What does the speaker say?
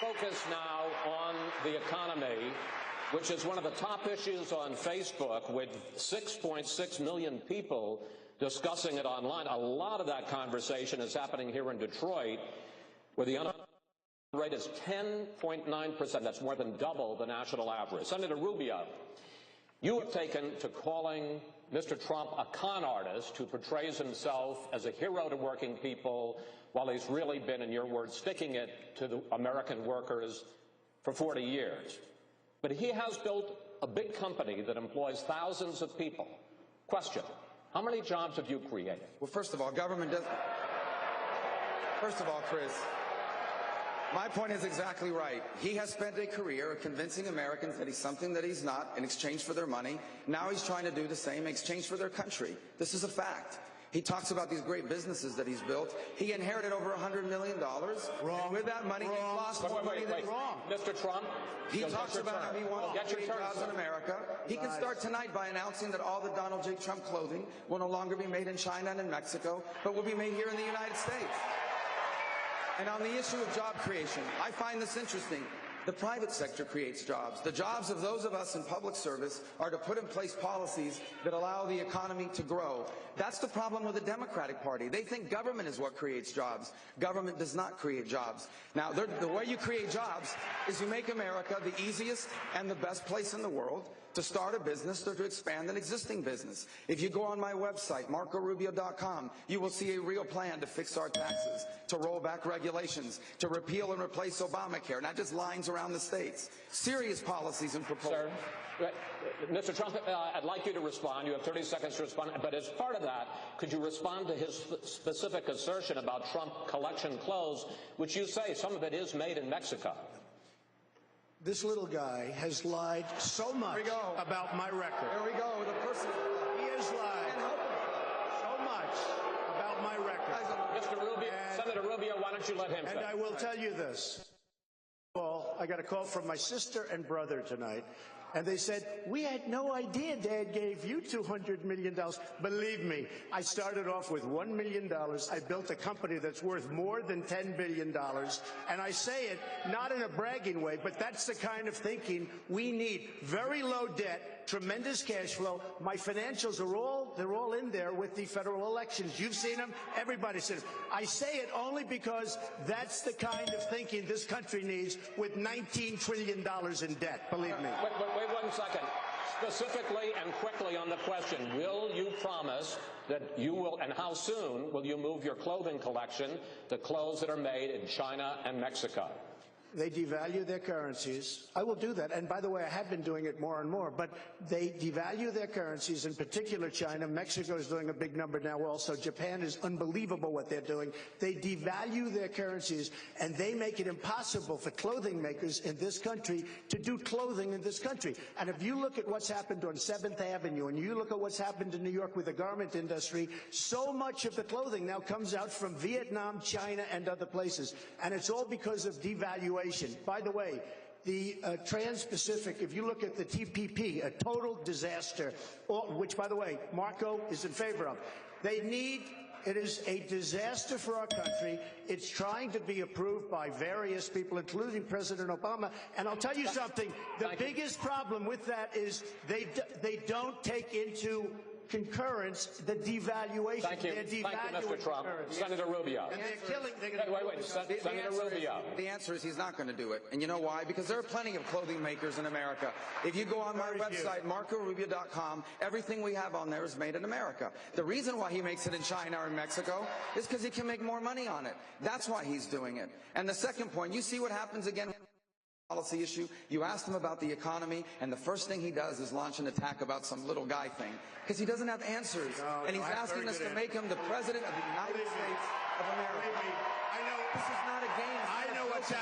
Focus now on the economy, which is one of the top issues on Facebook, with 6.6 million people discussing it online. A lot of that conversation is happening here in Detroit, where the unemployment rate is 10.9%. That's more than double the national average. Senator Rubio, you have taken to calling Mr. Trump a con artist who portrays himself as a hero to working people, while he's really been, in your words, sticking it to the American workers for 40 years. But he has built a big company that employs thousands of people. Question: how many jobs have you created? Well, first of all, government doesn't... First of all, Chris, my point is exactly right. He has spent a career convincing Americans that he's something that he's not in exchange for their money. Now he's trying to do the same in exchange for their country. This is a fact. He talks about these great businesses that he's built. He inherited over $100 million. Wrong. And with that money, he lost more money than wrong. Mr. Trump, he talks about how he wants to create jobs in America. He can start tonight by announcing that all the Donald J. Trump clothing will no longer be made in China and in Mexico, but will be made here in the United States. And on the issue of job creation, I find this interesting. The private sector creates jobs. The jobs of those of us in public service are to put in place policies that allow the economy to grow. That's the problem with the Democratic Party. They think government is what creates jobs. Government does not create jobs. Now, the way you create jobs is you make America the easiest and the best place in the world to start a business or to expand an existing business. If you go on my website, marcorubio.com, you will see a real plan to fix our taxes, to roll back regulations, to repeal and replace Obamacare, not just lines around the states. Serious policies and proposals. Sir, Mr. Trump, I'd like you to respond. You have 30 seconds to respond. But as part of that, could you respond to his specific assertion about Trump collection clothes, which you say some of it is made in Mexico? This little guy has lied so much about my record. There we go. The person. He has lied so much about my record. Mr. Rubio, Senator Rubio, why don't you let him And I will tell you this. Well, I got a call from my sister and brother tonight, and they said, we had no idea Dad gave you $200 million. Believe me, I started off with $1 million. I built a company that's worth more than $10 billion. And I say it not in a bragging way, but that's the kind of thinking we need. Very low debt, tremendous cash flow. My financials are they're all in there with the federal elections. You've seen them. Everybody's seen them. I say it only because that's the kind of thinking this country needs with $19 trillion in debt. Believe me. Wait 1 second. Specifically and quickly on the question, will you promise that you will, and how soon will you move your clothing collection to clothes that are made in China and Mexico? They devalue their currencies. I will do that. And by the way, I have been doing it more and more. But they devalue their currencies, in particular China. Mexico is doing a big number now also. Japan is unbelievable what they're doing. They devalue their currencies, and they make it impossible for clothing makers in this country to do clothing in this country. And if you look at what's happened on 7th Avenue, and you look at what's happened in New York with the garment industry, so much of the clothing now comes out from Vietnam, China, and other places. And it's all because of devaluation. By the way, the Trans-Pacific, if you look at the TPP, a total disaster, which, by the way, Marco is in favor of. It is a disaster for our country. It's trying to be approved by various people, including President Obama. And I'll tell you something, the biggest problem with that is they don't take into concurrence the devaluation. Thank you, Mr. Trump. Senator Rubio. And Senator Rubio. The answer is he's not going to do it. And you know why? Because there are plenty of clothing makers in America. If you go on my website, marcorubio.com, everything we have on there is made in America. The reason why he makes it in China or in Mexico is because he can make more money on it. That's why he's doing it. And the second point, you see what happens again. Policy issue. You asked him about the economy, and the first thing he does is launch an attack about some little guy thing, because he doesn't have answers, and he's asking us to make him the president of the United States of America. I know. This is not a game. I know what's happening.